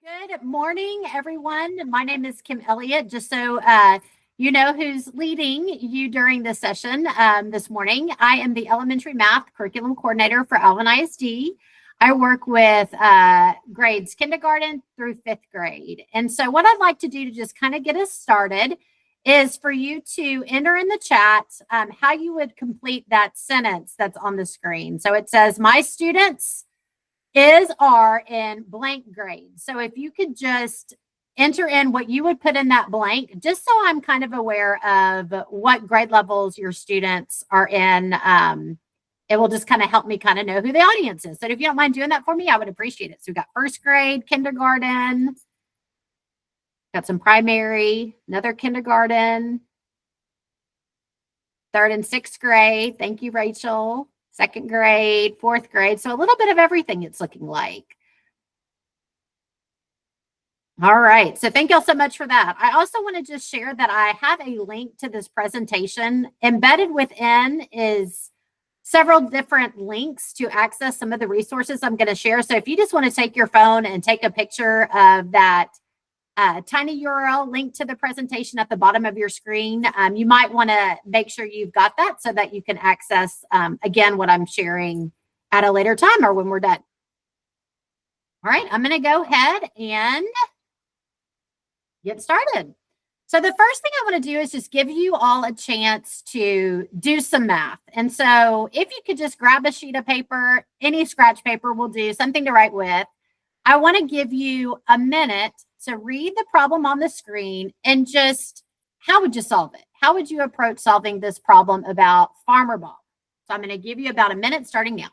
Good morning, everyone. My name is Kim Elliott. Just so you know who's leading you during this session this morning, I am the elementary math curriculum coordinator for Alvin ISD. I work with grades kindergarten through fifth grade. And so what I'd like to do to just kind of get us started is for you to enter in the chat how you would complete that sentence that's on the screen. So it says, my students are in blank grade. So if you could just enter in what you would put in that blank, just so I'm kind of aware of what grade levels your students are in. It will just kind of help me kind of know who the audience is. So if you don't mind doing that for me, I would appreciate it. So we've got first grade, kindergarten, got some primary, another kindergarten, third and sixth grade. Thank you, Rachel. Second grade, fourth grade. So a little bit of everything it's looking like. All right. So thank y'all so much for that. I also want to just share that I have a link to this presentation. Embedded within is several different links to access some of the resources I'm going to share. So if you just want to take your phone and take a picture of that tiny URL link to the presentation at the bottom of your screen, you might want to make sure you've got that so that you can access, again, what I'm sharing at a later time or when we're done. All right, I'm going to go ahead and get started. So the first thing I want to do is just give you all a chance to do some math. And so if you could just grab a sheet of paper, any scratch paper will do, something to write with. I want to give you a minute to read the problem on the screen and just, how would you solve it? How would you approach solving this problem about Farmer Bob? So I'm going to give you about a minute starting now.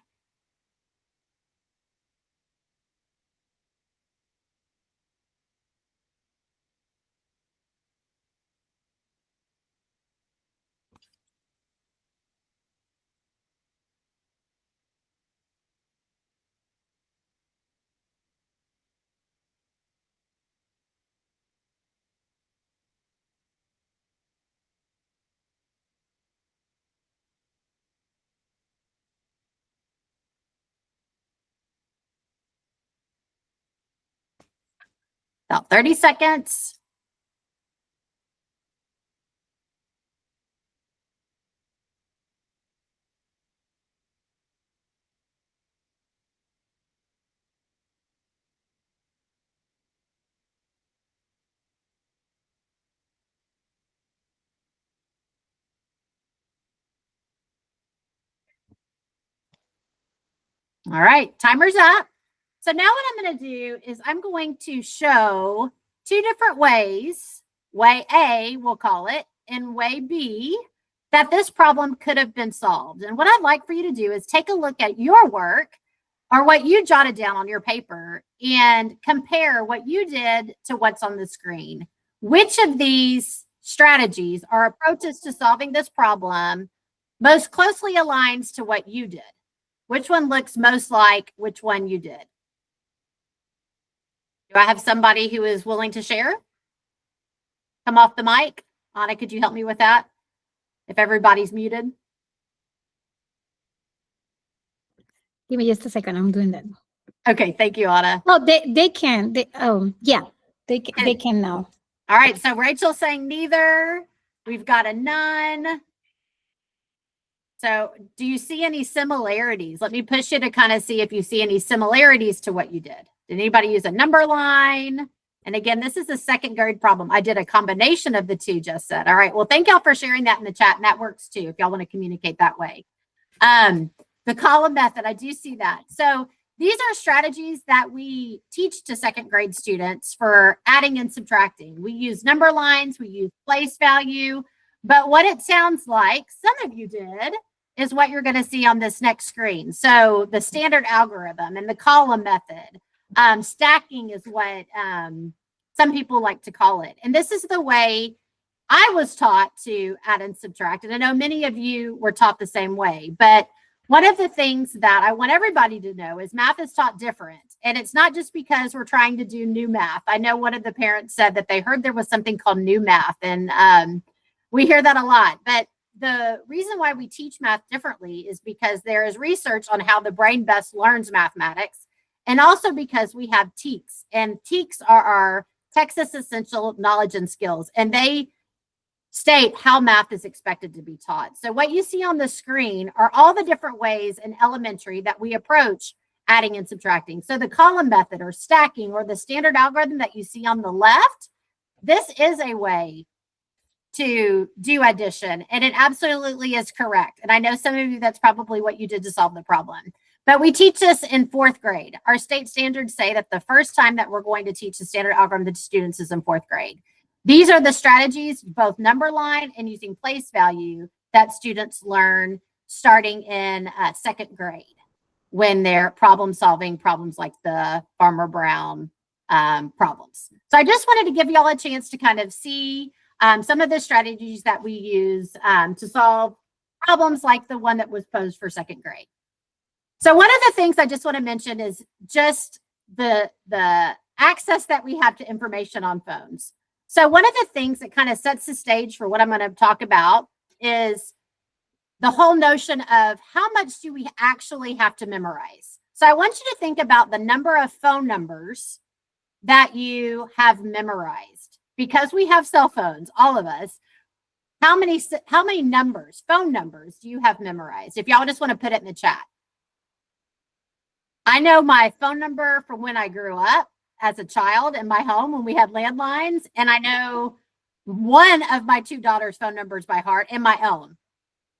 About 30 seconds. All right, timer's up. So now what I'm going to do is I'm going to show two different ways, way A, we'll call it, and way B, that this problem could have been solved. And what I'd like for you to do is take a look at your work or what you jotted down on your paper and compare what you did to what's on the screen. Which of these strategies or approaches to solving this problem most closely aligns to what you did? Which one looks most like which one you did? Do I have somebody who is willing to share? Come off the mic. Anna, could you help me with that? If everybody's muted. Give me just a second. I'm doing that. Okay, thank you, Anna. Oh, they can. They can now. All right, so Rachel's saying neither. We've got a none. So do you see any similarities? Let me push you to kind of see if you see any similarities to what you did. Did anybody use a number line? And again, this is a second grade problem. I did a combination of the two, just said. All right, well, thank y'all for sharing that in the chat, and that works too if y'all want to communicate that way. The column method, I do see that. So these are strategies that we teach to second grade students for adding and subtracting. We use number lines, we use place value, but what it sounds like some of you did is what you're going to see on this next screen. So the standard algorithm and the column method, stacking is what some people like to call it. And this is the way I was taught to add and subtract. And I know many of you were taught the same way, but one of the things that I want everybody to know is math is taught different. And it's not just because we're trying to do new math. I know one of the parents said that they heard there was something called new math, and we hear that a lot. But the reason why we teach math differently is because there is research on how the brain best learns mathematics. And also because we have TEKS, and TEKS are our Texas Essential Knowledge and Skills, and they state how math is expected to be taught. So what you see on the screen are all the different ways in elementary that we approach adding and subtracting. So the column method or stacking or the standard algorithm that you see on the left, this is a way to do addition, and it absolutely is correct. And I know some of you, that's probably what you did to solve the problem. But we teach this in 4th grade. Our state standards say that the first time that we're going to teach the standard algorithm to students is in 4th grade. These are the strategies, both number line and using place value, that students learn starting in 2nd grade when they're problem solving problems like the Farmer Brown problems. So I just wanted to give y'all a chance to kind of see some of the strategies that we use to solve problems like the one that was posed for 2nd grade. So one of the things I just want to mention is just the access that we have to information on phones. So one of the things that kind of sets the stage for what I'm going to talk about is the whole notion of how much do we actually have to memorize. So I want you to think about the number of phone numbers that you have memorized. Because we have cell phones, all of us, how many numbers, phone numbers do you have memorized? If y'all just want to put it in the chat. I know my phone number from when I grew up as a child in my home when we had landlines, and I know one of my 2 daughters' phone numbers by heart and my own.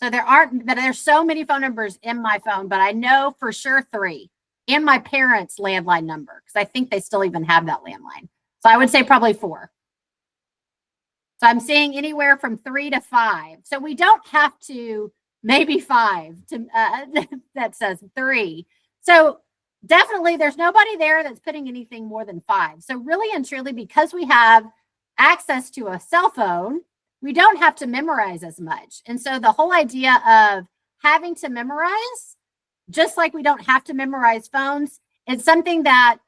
So there's so many phone numbers in my phone, but I know for sure 3, and my parents' landline number, because I think they still even have that landline. So I would say probably 4. So I'm seeing anywhere from 3 to 5. So we don't have to, maybe 5 to that says 3. So definitely there's nobody there that's putting anything more than 5. So really and truly, because we have access to a cell phone, we don't have to memorize as much. And so the whole idea of having to memorize, just like we don't have to memorize phones, is something that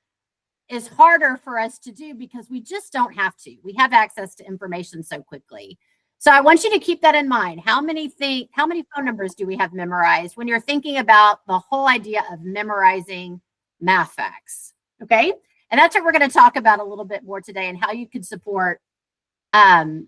is harder for us to do because we just don't have to. We have access to information so quickly. So I want you to keep that in mind. How many phone numbers do we have memorized when you're thinking about the whole idea of memorizing math facts? Okay. And that's what we're going to talk about a little bit more today, and how you can support math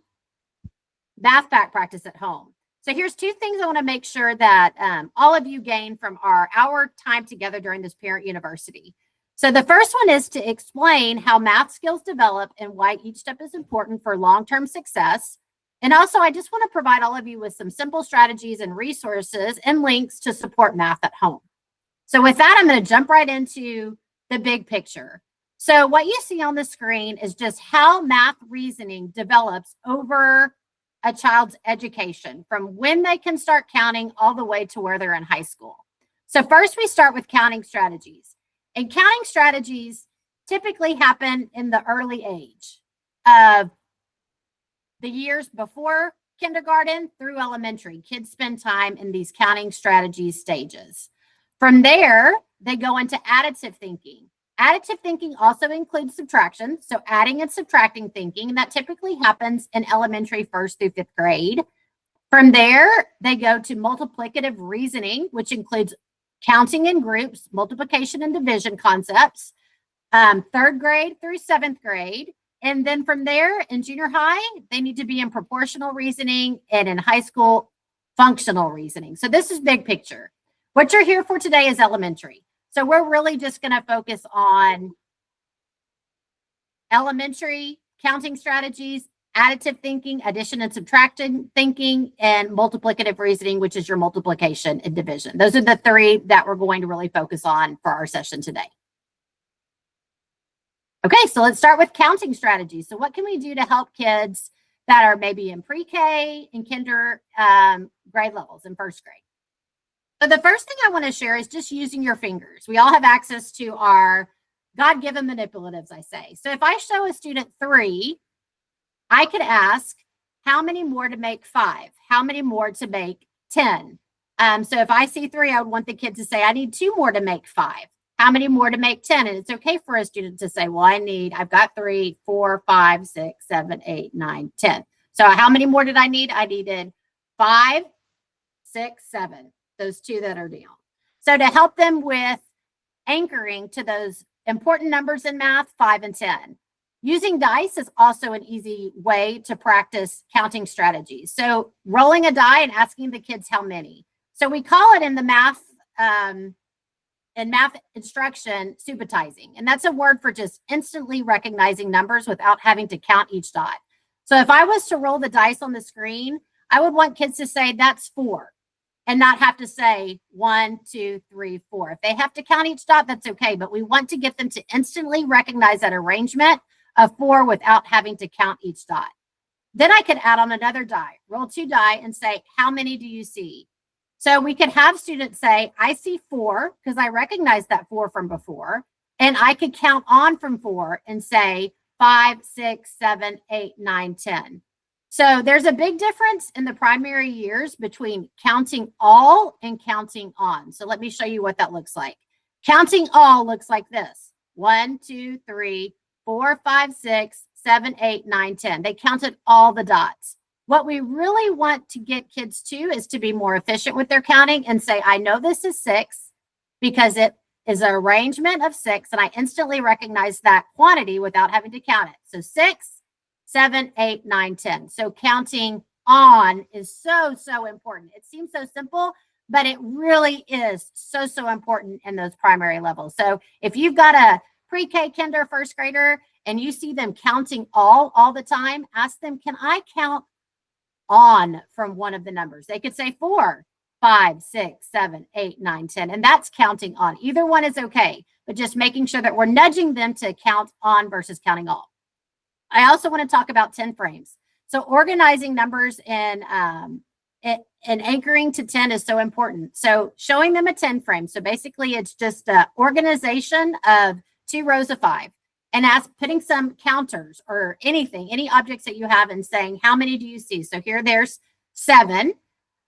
fact practice at home. So here's 2 things I want to make sure that all of you gain from our time together during this parent university. So the first one is to explain how math skills develop and why each step is important for long-term success. And also, I just want to provide all of you with some simple strategies and resources and links to support math at home. So with that, I'm going to jump right into the big picture. So what you see on the screen is just how math reasoning develops over a child's education, from when they can start counting all the way to where they're in high school. So first, we start with counting strategies. And counting strategies typically happen in the early age of the years before kindergarten through elementary. Kids spend time in these counting strategies stages. From there, they go into additive thinking. Additive thinking also includes subtraction, so adding and subtracting thinking, and that typically happens in elementary 1st through 5th grade. From there, they go to multiplicative reasoning, which includes counting in groups, multiplication and division concepts, 3rd grade through 7th grade. And then from there, in junior high, they need to be in proportional reasoning, and in high school, functional reasoning. So this is big picture. What you're here for today is elementary. So we're really just going to focus on elementary counting strategies, additive thinking, addition and subtraction thinking, and multiplicative reasoning, which is your multiplication and division. Those are the 3 that we're going to really focus on for our session today. Okay, so let's start with counting strategies. So what can we do to help kids that are maybe in pre-K and kinder grade levels in 1st grade? So the first thing I want to share is just using your fingers. We all have access to our God-given manipulatives, I say. So if I show a student 3, I could ask, how many more to make 5? How many more to make 10? So if I see 3, I would want the kid to say, I need 2 more to make 5. How many more to make 10? And it's okay for a student to say, well, I've got 3, 4, 5, 6, 7, 8, 9, 10. So how many more did I need? I needed 5, 6, 7, those 2 that are down. So to help them with anchoring to those important numbers in math, 5 and 10. Using dice is also an easy way to practice counting strategies. So rolling a die and asking the kids how many. So we call it in the math instruction, subitizing. And that's a word for just instantly recognizing numbers without having to count each dot. So if I was to roll the dice on the screen, I would want kids to say that's 4 and not have to say 1, 2, 3, 4. If they have to count each dot, that's okay. But we want to get them to instantly recognize that arrangement of 4 without having to count each dot. Then I could add on another die, roll 2 die and say, how many do you see? So we could have students say, I see 4 because I recognize that 4 from before. And I could count on from 4 and say 5, 6, 7, 8, 9, 10. So there's a big difference in the primary years between counting all and counting on. So let me show you what that looks like. Counting all looks like this. 1, 2, 3, 4, 5, 6, 7, 8, 9, 10. They counted all the dots. What we really want to get kids to is to be more efficient with their counting and say, I know this is 6 because it is an arrangement of 6, and I instantly recognize that quantity without having to count it. So 6, 7, 8, 9, 10. So counting on is so, so important. It seems so simple, but it really is so, so important in those primary levels. So if you've got a pre-K, kinder, first grader, and you see them counting all the time, ask them, can I count on from one of the numbers? They could say 4, 5, 6, 7, 8, 9, 10, and that's counting on. Either one is okay, but just making sure that we're nudging them to count on versus counting all. I also want to talk about 10 frames. So organizing numbers and anchoring to 10 is so important. So showing them a 10 frame. So basically it's just an organization of 2 rows of 5. And putting some counters or anything, any objects that you have and saying, how many do you see? So here there's 7.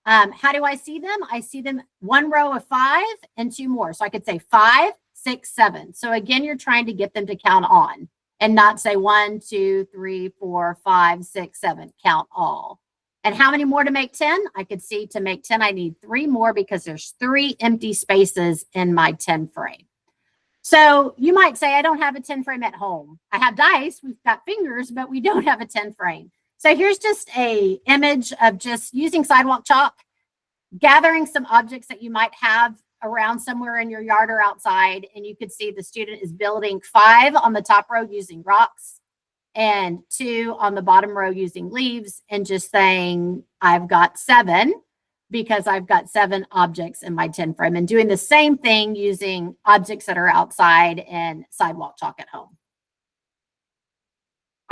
How do I see them? I see them 1 row of 5 and 2 more. So I could say 5, 6, 7. So again, you're trying to get them to count on and not say 1, 2, 3, 4, 5, 6, 7, count all. And how many more to make 10? I could see to make 10, I need 3 more because there's 3 empty spaces in my 10 frame. So you might say, I don't have a 10 frame at home. I have dice, we've got fingers, but we don't have a 10 frame. So here's just a image of just using sidewalk chalk, gathering some objects that you might have around somewhere in your yard or outside. And you could see the student is building 5 on the top row using rocks and 2 on the bottom row using leaves, and just saying, I've got 7. Because I've got 7 objects in my 10 frame, and doing the same thing using objects that are outside and sidewalk chalk at home.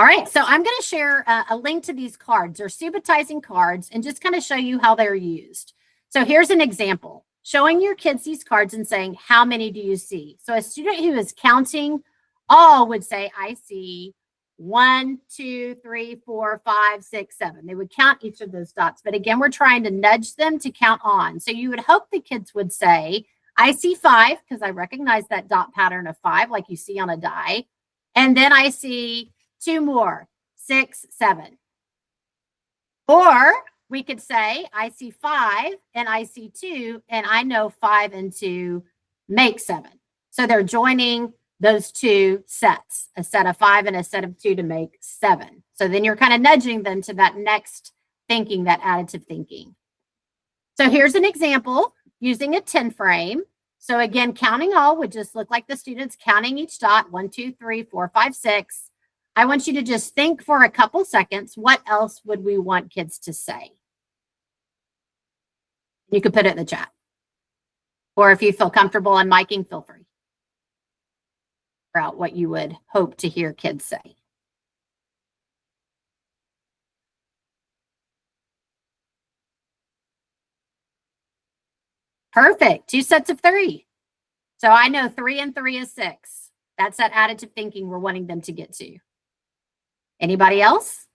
All right, so I'm going to share a link to these cards. They're subitizing cards and just kind of show you how they're used. So here's an example, showing your kids these cards and saying, how many do you see? So a student who is counting all would say, I see 1, 2, 3, 4, 5, 6, 7. They would count each of those dots. But again, we're trying to nudge them to count on. So you would hope the kids would say, I see 5 because I recognize that dot pattern of 5 like you see on a die. And then I see 2 more, 6, 7. Or we could say, I see 5 and I see 2, and I know 5 and 2 make 7. So they're joining those 2 sets, a set of 5 and a set of 2 to make 7. So then you're kind of nudging them to that next thinking, that additive thinking. So here's an example using a 10 frame. So again, counting all would just look like the students counting each dot, 1, 2, 3, 4, 5, 6. I want you to just think for a couple seconds, what else would we want kids to say? You could put it in the chat. Or if you feel comfortable on miking, feel free. Out what you would hope to hear kids say. Perfect. 2 sets of 3. So I know 3 and 3 is 6. That's that additive thinking we're wanting them to get to. Anybody else?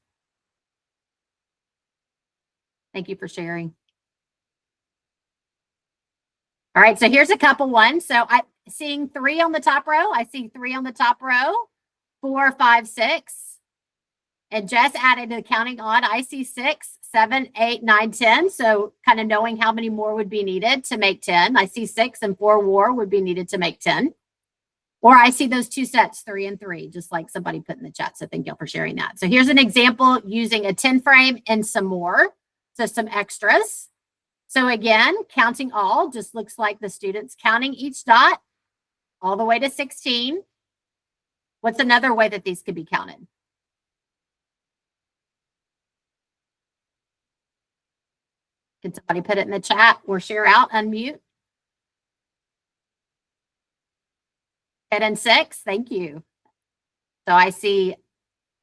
Thank you for sharing. All right, so here's a couple ones. So seeing 3 on the top row. I see 3 on the top row, 4, 5, 6. And Jess added the counting on. I see 6, 7, 8, 9, 10. So kind of knowing how many more would be needed to make 10. I see 6 and 4 more would be needed to make 10. Or I see those two sets, 3 and 3, just like somebody put in the chat. So thank y'all for sharing that. So here's an example using a 10 frame and some more. So some extras. So again, counting all just looks like the students counting each dot all the way to 16. What's another way that these could be counted? Can somebody put it in the chat or share out, unmute? 10 and 6, thank you. So I see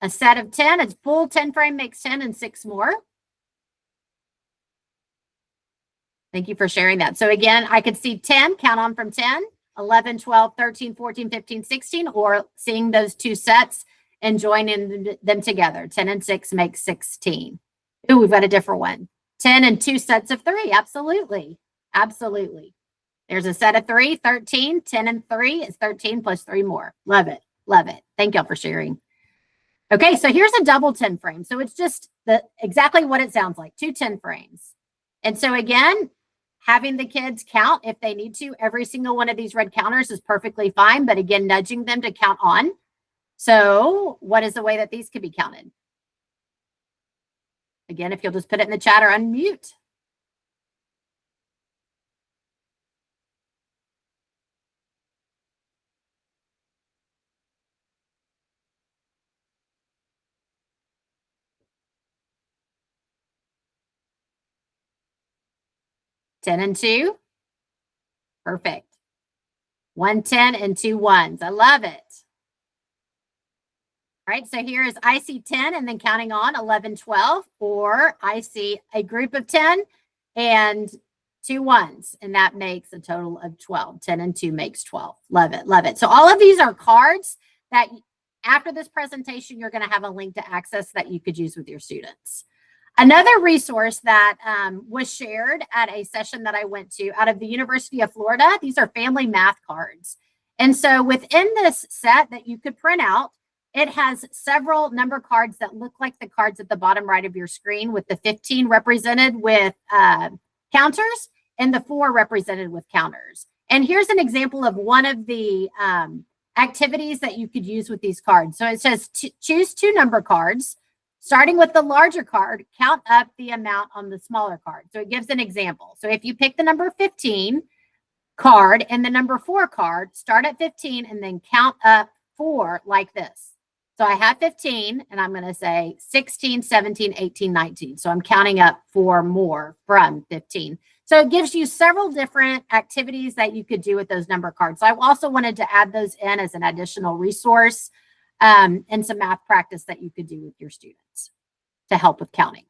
a set of 10, a full 10 frame makes 10 and 6 more. Thank you for sharing that. So again, I could see 10, count on from 10, 11, 12, 13, 14, 15, 16, or seeing those two sets and joining them together. 10 and 6 makes 16. Ooh, we've got a different one. 10 and 2 sets of 3. Absolutely. Absolutely. There's a set of 3, 13. 10 and 3 is 13 plus 3 more. Love it. Love it. Thank y'all for sharing. Okay, so here's a double 10 frame. So it's just exactly what it sounds like, 2 10 frames. And so again, having the kids count if they need to, every single one of these red counters is perfectly fine, but again, nudging them to count on. So what is the way that these could be counted? Again, if you'll just put it in the chat or unmute. Ten and 2. Perfect. 1 10 and 2 1s. I love it. All right, so here is I see 10 and then counting on 11, 12, or I see a group of 10 and 2 1s, and that makes a total of 12. 10 and 2 makes 12. Love it, love it. So all of these are cards that after this presentation, you're going to have a link to access that you could use with your students. Another resource that was shared at a session that I went to out of the University of Florida, these are family math cards. And so within this set that you could print out, it has several number cards that look like the cards at the bottom right of your screen, with the 15 represented with counters and the 4 represented with counters. And here's an example of one of the activities that you could use with these cards. So it says choose 2 number cards. Starting with the larger card, count up the amount on the smaller card. So it gives an example. So if you pick the number 15 card and the number 4 card, start at 15 and then count up 4 like this. So I have 15 and I'm going to say 16, 17, 18, 19. So I'm counting up 4 more from 15. So it gives you several different activities that you could do with those number cards. So I also wanted to add those in as an additional resource and some math practice that you could do with your students to help with counting.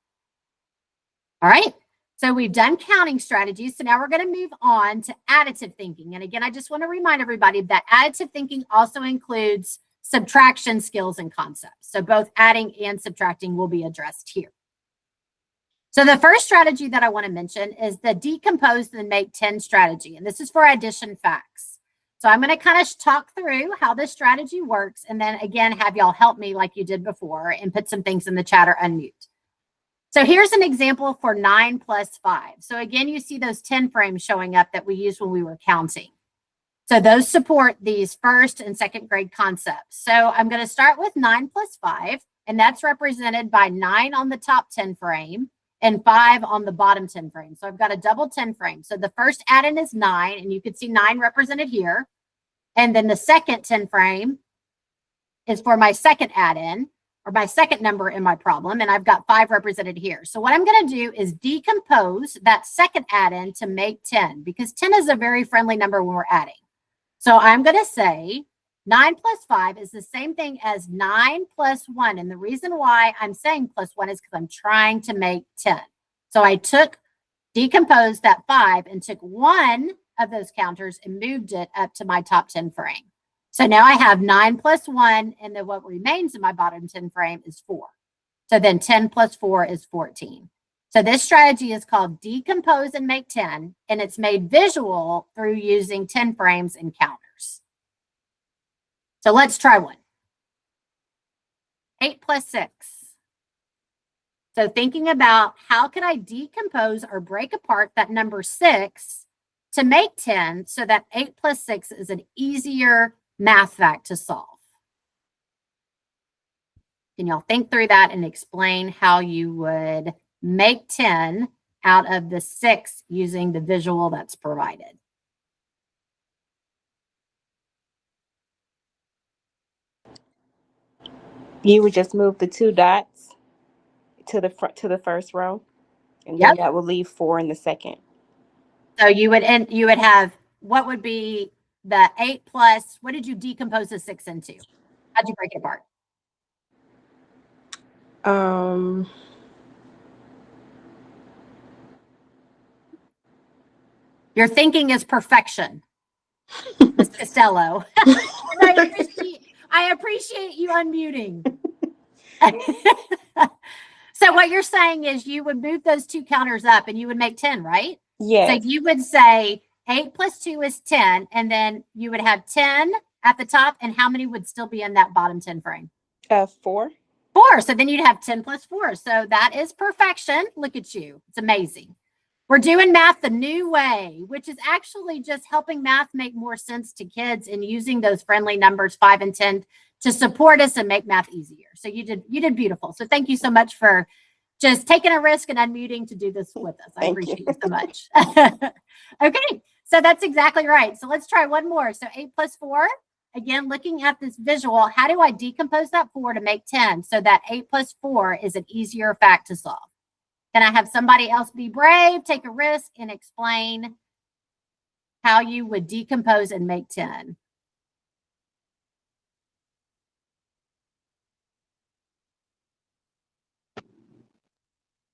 All right. So we've done counting strategies. So now we're going to move on to additive thinking. And again, I just want to remind everybody that additive thinking also includes subtraction skills and concepts. So both adding and subtracting will be addressed here. So the first strategy that I want to mention is the decompose and make 10 strategy. And this is for addition facts. So I'm going to kind of talk through how this strategy works, and then again, have y'all help me like you did before and put some things in the chat or unmute. So here's an example for 9 plus 5. So again, you see those 10 frames showing up that we used when we were counting. So those support these first and second grade concepts. So I'm going to start with 9 plus 5, and that's represented by 9 on the top 10 frame and 5 on the bottom 10 frame. So I've got a double 10 frame. So the first add-in is 9, and you can see 9 represented here. And then the second 10 frame is for my second add-in, or my second number in my problem, and I've got 5 represented here. So what I'm going to do is decompose that second add-in to make 10, because 10 is a very friendly number when we're adding. So I'm going to say 9 plus 5 is the same thing as 9 plus 1. And the reason why I'm saying plus 1 is because I'm trying to make 10. So I decomposed that 5 and took one of those counters and moved it up to my top 10 frame. So now I have 9 plus 1, and then what remains in my bottom 10 frame is 4. So then 10 plus 4 is 14. So this strategy is called decompose and make 10, and it's made visual through using 10 frames and counters. So let's try one. 8 plus 6. So thinking about how can I decompose or break apart that number 6 to make 10 so that 8 plus 6 is an easier math fact to solve? Can y'all think through that and explain how you would make 10 out of the 6 using the visual that's provided? You would just move the 2 dots to the front, to the first row, and Yep. then that will leave 4 in the second. So you would have, what would be the 8 plus, what did you decompose the 6 into? How'd you break it apart? Your thinking is perfection, Ms. Costello. I appreciate you unmuting. So what you're saying is you would move those 2 counters up and you would make 10, right? Yes. So you would say 8 plus 2 is 10, and then you would have 10 at the top, and how many would still be in that bottom 10 frame? 4. 4. So then you'd have 10 plus 4. So that is perfection. Look at you. It's amazing. We're doing math the new way, which is actually just helping math make more sense to kids and using those friendly numbers 5 and 10 to support us and make math easier. So you did beautiful. So thank you so much for just taking a risk and unmuting to do this with us. I appreciate you so much. Okay, so that's exactly right. So let's try one more. So 8 plus 4. Again, looking at this visual, how do I decompose that 4 to make 10 so that 8 plus 4 is an easier fact to solve? Can I have somebody else be brave, take a risk, and explain how you would decompose and make 10?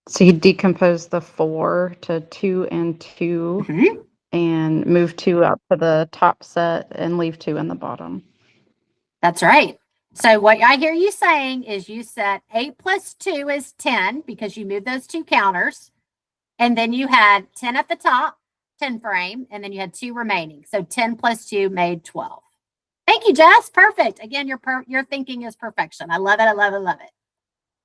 So you decompose the 4 to 2 and 2 and move 2 up to the top set and leave 2 in the bottom. That's right. So what I hear you saying is you said 8 plus 2 is 10 because you moved those 2 counters. And then you had 10 at the top, 10 frame, and then you had 2 remaining. So 10 plus 2 made 12. Thank you, Jess. Perfect. Again, your thinking is perfection. I love it. I love it. Love it.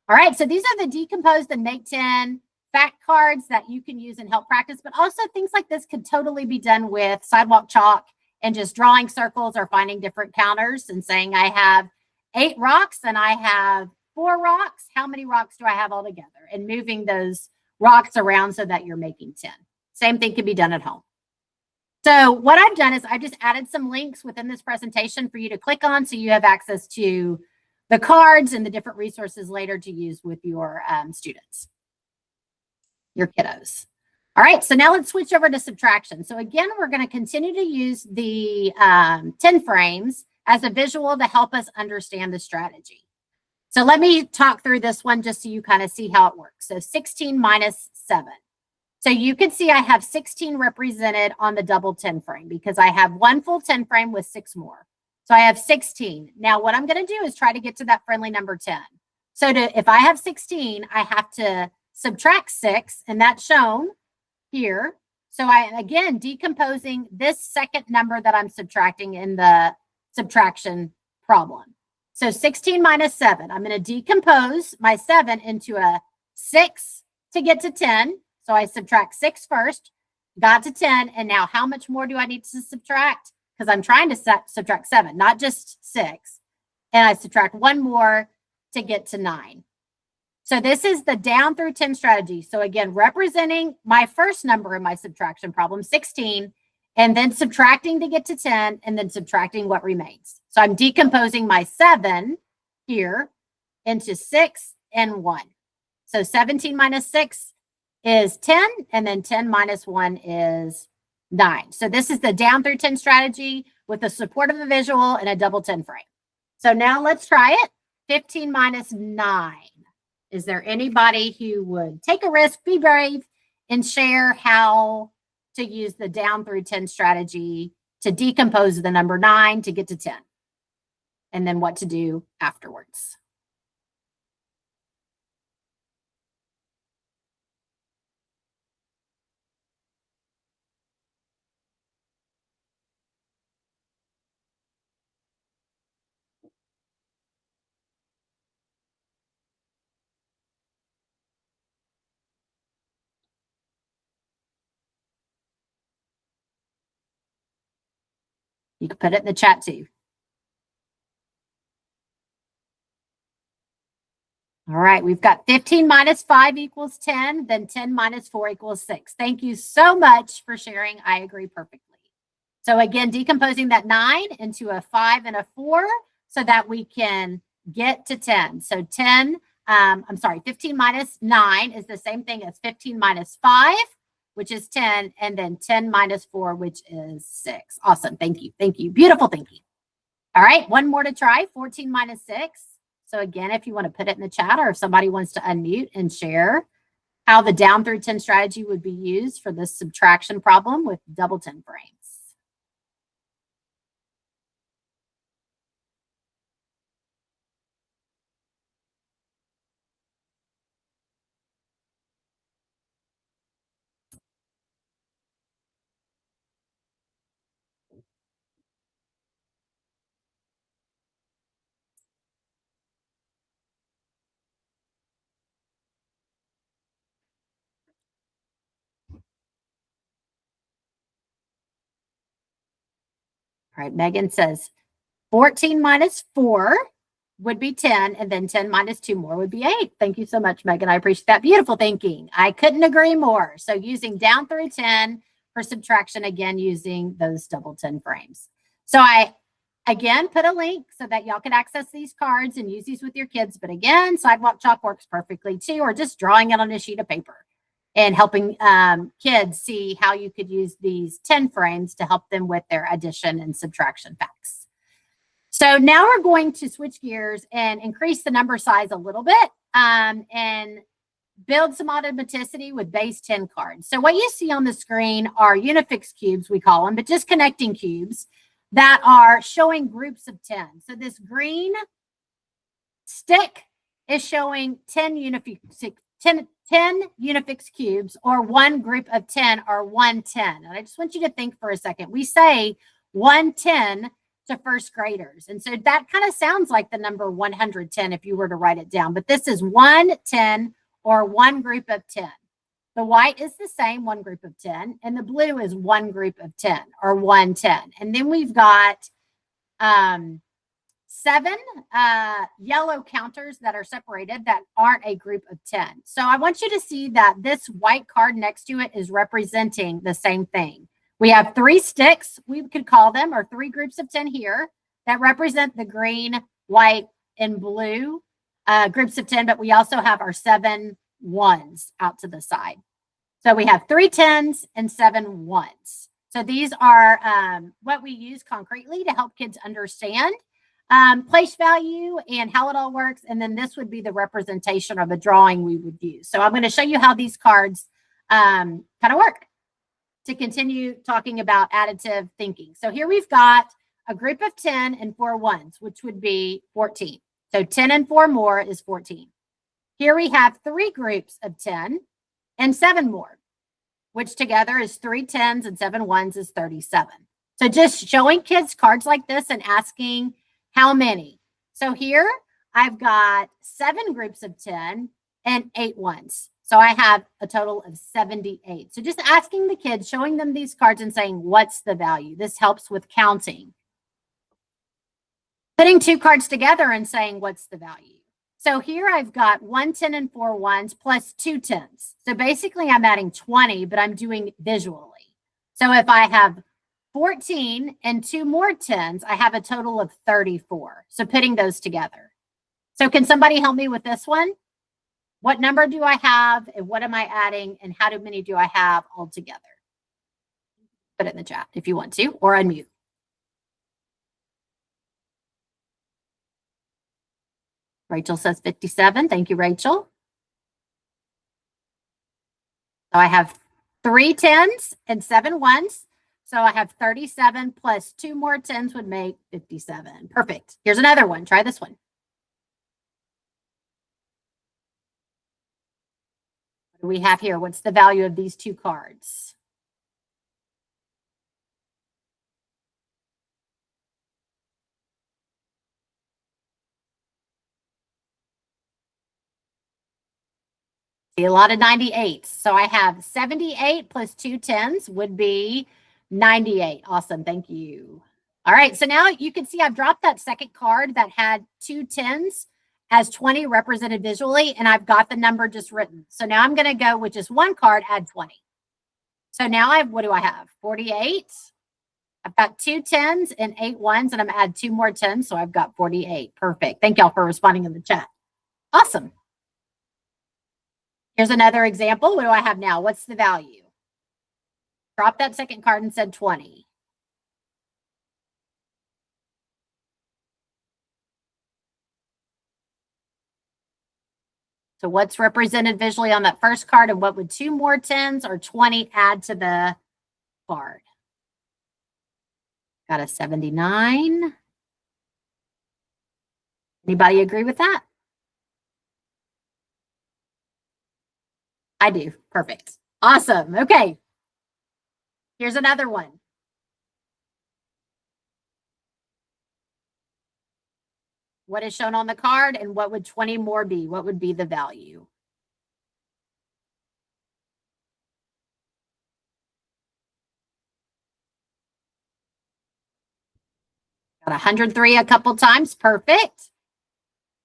All right. So these are the decomposed and make 10 fact cards that you can use and help practice. But also things like this could totally be done with sidewalk chalk and just drawing circles or finding different counters and saying, I have 8 rocks and I have 4 rocks. How many rocks do I have all together? And moving those rocks around so that you're making 10. Same thing can be done at home. So what I've done is I just added some links within this presentation for you to click on so you have access to the cards and the different resources later to use with your students, your kiddos. All right, so now let's switch over to subtraction. So again, we're going to continue to use the 10 frames as a visual to help us understand the strategy. So let me talk through this one just so you kind of see how it works. So 16 minus 7. So you can see I have 16 represented on the double 10 frame because I have 1 full 10 frame with 6 more. So I have 16. Now what I'm going to do is try to get to that friendly number 10. So if I have 16, I have to subtract 6, and that's shown here. So I am again decomposing this second number that I'm subtracting in the subtraction problem. So 16 minus 7, I'm going to decompose my 7 into a 6 to get to 10. So I subtract 6 first, got to 10. And now how much more do I need to subtract? Because I'm trying to subtract 7, not just 6. And I subtract 1 more to get to 9. So this is the down through 10 strategy. So again, representing my first number in my subtraction problem, 16, and then subtracting to get to 10, and then subtracting what remains. So I'm decomposing my 7 here into 6 and 1. So 17 minus 6 is 10, and then 10 minus 1 is 9. So this is the down through 10 strategy with the support of a visual and a double 10 frame. So now let's try it. 15 minus 9. Is there anybody who would take a risk, be brave, and share how to use the down through 10 strategy to decompose the number 9 to get to 10? And then what to do afterwards? You can put it in the chat too. All right, we've got 15 minus 5 equals 10, then 10 minus 4 equals 6. Thank you so much for sharing. I agree perfectly. So again, decomposing that 9 into a 5 and a 4 so that we can get to 10. So 15 minus 9 is the same thing as 15 minus 5, which is 10, and then 10 minus 4, which is 6. Awesome. Thank you. Thank you. Beautiful thinking. All right, one more to try. 14 minus 6. So again, if you want to put it in the chat or if somebody wants to unmute and share how the down through 10 strategy would be used for this subtraction problem with double 10 frames. All right, Megan says 14 minus 4 would be 10, and then 10 minus 2 more would be 8. Thank you so much, Megan. I appreciate that. Beautiful thinking. I couldn't agree more. So using down through 10 for subtraction, again, using those double 10 frames. So I, again, put a link so that y'all can access these cards and use these with your kids. But again, Sidewalk Chalk works perfectly too, or just drawing it on a sheet of paper and helping kids see how you could use these 10 frames to help them with their addition and subtraction facts. So now we're going to switch gears and increase the number size a little bit and build some automaticity with base 10 cards. So what you see on the screen are Unifix cubes, we call them, but just connecting cubes that are showing groups of 10. So this green stick is showing 10 Unifix cubes, or one group of 10, or 110. And I just want you to think for a second. We say 110 to first graders. And so that kind of sounds like the number 110 if you were to write it down. But this is 110, or one group of 10. The white is the same, one group of 10, and the blue is one group of 10, or 110. And then we've got 7 yellow counters that are separated that aren't a group of 10. So I want you to see that this white card next to it is representing the same thing. We have 3 sticks, we could call them, or 3 groups of 10 here that represent the green, white, and blue groups of 10, but we also have our 7 ones out to the side. So we have 3 10s and 7 ones. So these are what we use concretely to help kids understand place value and how it all works. And then this would be the representation of a drawing we would use. So I'm going to show you how these cards kind of work to continue talking about additive thinking. So here we've got a group of 10 and 4 ones, which would be 14. So 10 and 4 more is 14. Here we have 3 groups of 10 and 7 more, which together is 3 10s and 7 ones is 37. So just showing kids cards like this and asking how many. So here I've got 7 groups of 10 and 8 ones. So I have a total of 78. So just asking the kids, showing them these cards and saying, what's the value? This helps with counting. Putting 2 cards together and saying, what's the value? So here I've got 1 10 and 4 ones plus 2 10s. So basically I'm adding 20, but I'm doing visually. So if I have 14 and 2 more 10s, I have a total of 34. So putting those together. So can somebody help me with this one? What number do I have and what am I adding and how many do I have all together? Put it in the chat if you want to, or unmute. Rachel says 57. Thank you, Rachel. So I have 3 10s and 7 ones. So I have 37 plus 2 more 10s would make 57. Perfect. Here's another one. Try this one. What do we have here? What's the value of these 2 cards? See a lot of 98s. So I have 78 plus 2 10s would be 98. Awesome. Thank you. All right. So now you can see I've dropped that second card that had 2 10s has 20 represented visually, and I've got the number just written. So now I'm going to go with just one card, add 20. So now what do I have? 48. I've got 2 10s and 8 1s, and I'm going to add 2 more 10s. So I've got 48. Perfect. Thank y'all for responding in the chat. Awesome. Here's another example. What do I have now? What's the value? Drop that second card and said 20. So what's represented visually on that first card, and what would 2 more 10s or 20 add to the card? Got a 79. Anybody agree with that? I do. Perfect. Awesome. Okay. Here's another one. What is shown on the card, and what would 20 more be? What would be the value? Got 103 a couple times. Perfect.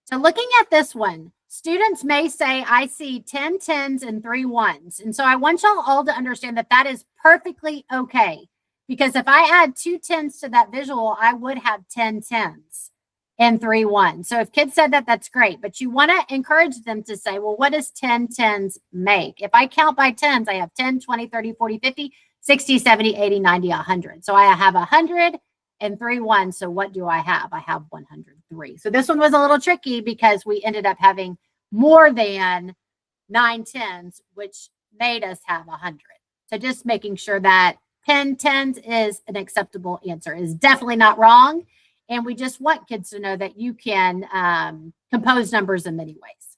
So looking at this one, students may say, I see 10 10s and 3 1s. And so I want y'all all to understand that that is perfectly okay. Because if I add 2 10s to that visual, I would have 10 10s and 3 1s. So if kids said that, that's great. But you want to encourage them to say, well, what does 10 10s make? If I count by 10s, I have 10, 20, 30, 40, 50, 60, 70, 80, 90, 100. So I have 100 and 3 1s. So what do I have? I have 103. So this one was a little tricky because we ended up having more than 9 10s, which made us have 100. So just making sure that 10 10s is an acceptable answer. Is definitely not wrong. And we just want kids to know that you can compose numbers in many ways.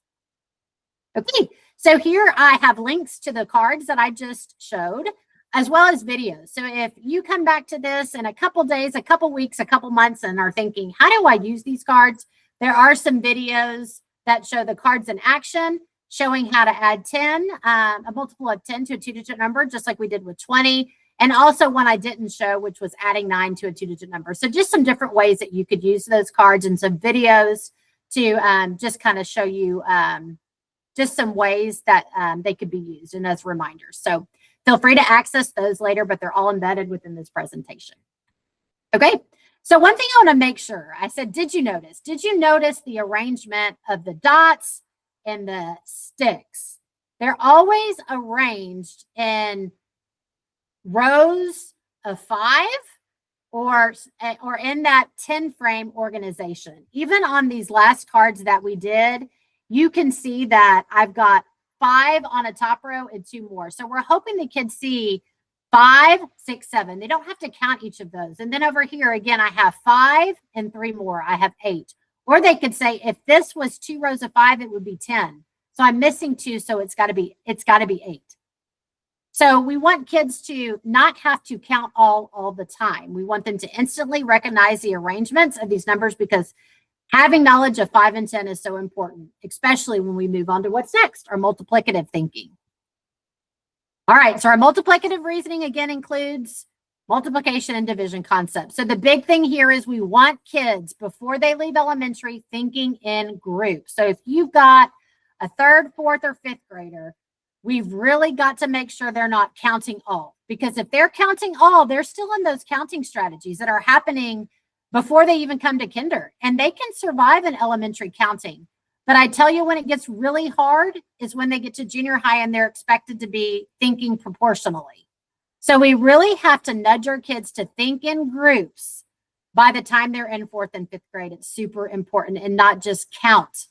Okay, so here I have links to the cards that I just showed, as well as videos. So if you come back to this in a couple days, a couple weeks, a couple months, and are thinking, how do I use these cards? There are some videos that show the cards in action, showing how to add 10, a multiple of 10 to a 2-digit number, just like we did with 20. And also one I didn't show, which was adding 9 to a 2-digit number. So just some different ways that you could use those cards, and some videos to just kind of show you just some ways that they could be used and as reminders. So feel free to access those later, but they're all embedded within this presentation. Okay, so one thing I want to make sure, I said, did you notice? Did you notice the arrangement of the dots and the sticks? They're always arranged in rows of 5 or in that 10 frame organization. Even on these last cards that we did, you can see that I've got 5 on a top row and 2 more. So we're hoping the kids see 5, 6, 7. They don't have to count each of those. And then over here, again, I have 5 and 3 more. I have 8. Or they could say, if this was 2 rows of 5, it would be 10. So I'm missing 2, so it's got to be 8. So we want kids to not have to count all the time. We want them to instantly recognize the arrangements of these numbers, because having knowledge of 5 and 10 is so important, especially when we move on to what's next, our multiplicative thinking. All right, so our multiplicative reasoning again includes multiplication and division concepts. So the big thing here is we want kids, before they leave elementary, thinking in groups. So if you've got a 3rd, 4th, or 5th grader, we've really got to make sure they're not counting all, because if they're counting all, they're still in those counting strategies that are happening before they even come to kinder, and they can survive in elementary counting. But I tell you, when it gets really hard is when they get to junior high and they're expected to be thinking proportionally. So we really have to nudge our kids to think in groups by the time they're in 4th and 5th grade. It's super important, and not just count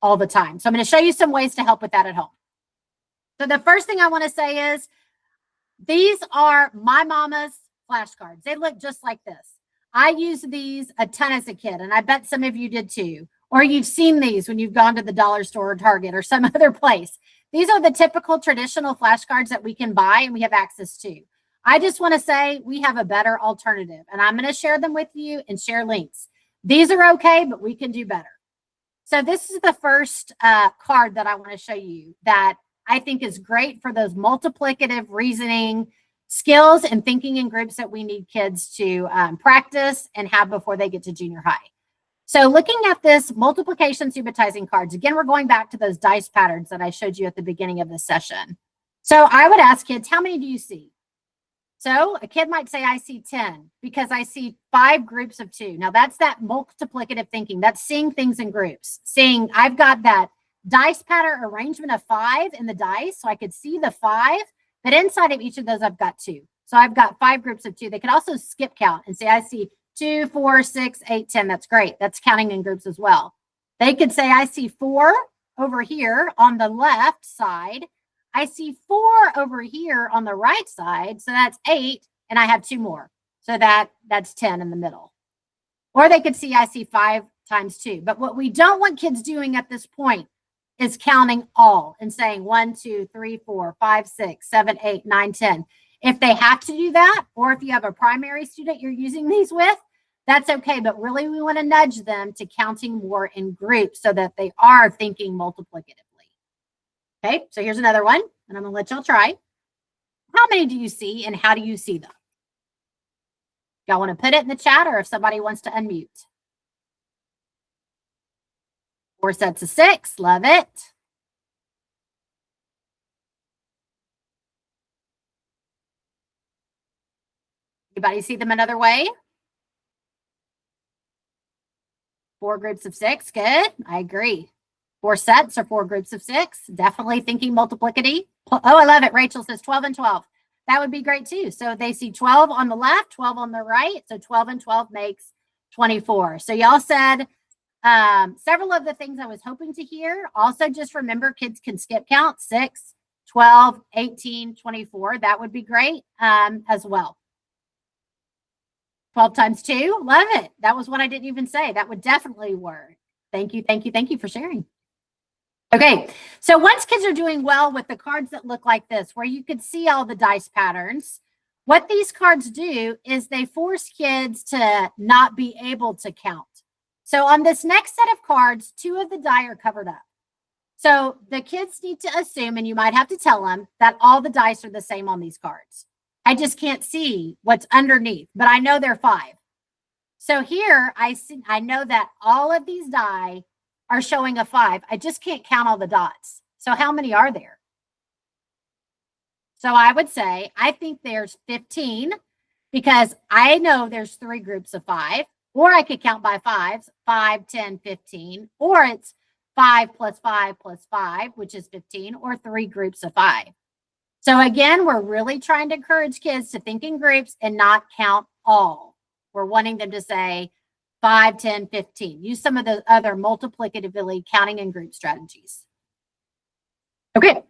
all the time. So I'm going to show you some ways to help with that at home. So the first thing I want to say is, these are my mama's flashcards. They look just like this. I used these a ton as a kid, and I bet some of you did too. Or you've seen these when you've gone to the dollar store or Target or some other place. These are the typical traditional flashcards that we can buy and we have access to. I just want to say we have a better alternative, and I'm going to share them with you and share links. These are okay, but we can do better. So this is the first card that I want to show you that I think is great for those multiplicative reasoning skills and thinking in groups that we need kids to practice and have before they get to junior high. So looking at this multiplication subitizing cards, again, we're going back to those dice patterns that I showed you at the beginning of this session. So I would ask kids, how many do you see? So a kid might say, I see 10 because I see 5 groups of 2. Now that's that multiplicative thinking. That's seeing things in groups. Seeing I've got that dice pattern arrangement of 5 in the dice. So I could see the 5, but inside of each of those, I've got 2. So I've got 5 groups of 2. They could also skip count and say, I see 2, 4, 6, 8, 10. That's great. That's counting in groups as well. They could say, I see 4 over here on the left side. I see 4 over here on the right side. So that's 8. And I have 2 more. So that's 10 in the middle. Or they could see, I see 5 times 2. But what we don't want kids doing at this point is counting all and saying 1, 2, 3, 4, 5, 6, 7, 8, 9, 10. If they have to do that, or if you have a primary student you're using these with, that's okay. But really, we want to nudge them to counting more in groups so that they are thinking multiplicatively. Okay, so here's another one, and I'm going to let y'all try. How many do you see, and how do you see them? Y'all want to put it in the chat, or if somebody wants to unmute? 4 sets of 6. Love it. Anybody see them another way? 4 groups of 6. Good. I agree. 4 sets or 4 groups of 6. Definitely thinking multiplicity. Oh, I love it. Rachel says 12 and 12. That would be great too. So they see 12 on the left, 12 on the right. So 12 and 12 makes 24. So y'all said several of the things I was hoping to hear. Also, just remember kids can skip count 6, 12, 18, 24. That would be great as well. 12 times 2. Love it. That was one I didn't even say. That would definitely work. Thank you. Thank you. Thank you for sharing. Okay. So once kids are doing well with the cards that look like this, where you could see all the dice patterns, what these cards do is they force kids to not be able to count. So on this next set of cards, 2 of the die are covered up. So the kids need to assume, and you might have to tell them, that all the dice are the same on these cards. I just can't see what's underneath, but I know they're 5. So here I know that all of these die are showing a 5. I just can't count all the dots. So how many are there? So I would say, I think there's 15 because I know there's 3 groups of 5, or I could count by 5s, 5, 10, 15, or it's 5 plus 5 plus 5, which is 15, or 3 groups of 5. So again, we're really trying to encourage kids to think in groups and not count all. We're wanting them to say 5, 10, 15. Use some of the other multiplicatively counting in group strategies. Okay,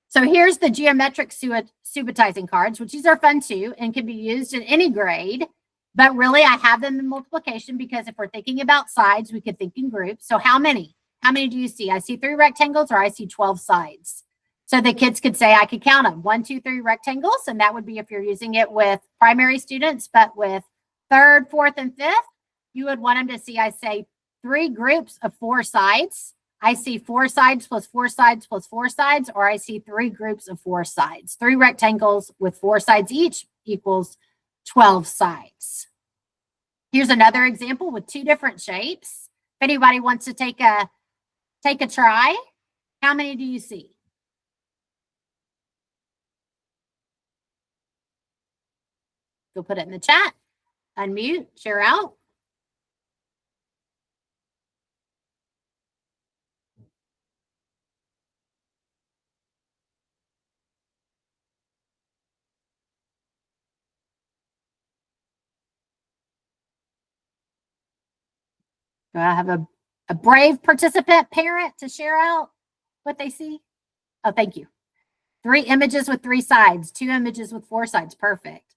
so here's the geometric subitizing cards, which these are fun too and can be used in any grade. But really, I have them in multiplication because if we're thinking about sides, we could think in groups. So how many? How many do you see? I see 3 rectangles, or I see 12 sides. So the kids could say, I could count them 1, 2, 3 rectangles. And that would be if you're using it with primary students, but with 3rd, 4th, and 5th, you would want them to see, I say 3 groups of 4 sides. I see 4 sides plus 4 sides plus 4 sides, or I see 3 groups of 4 sides. 3 rectangles with 4 sides each equals 12 sides. Here's another example with 2 different shapes. If anybody wants to take a try, how many do you see? Go put it in the chat, unmute, share out. Do I have a brave participant parent to share out what they see? Oh, thank you. 3 images with 3 sides, 2 images with 4 sides. Perfect.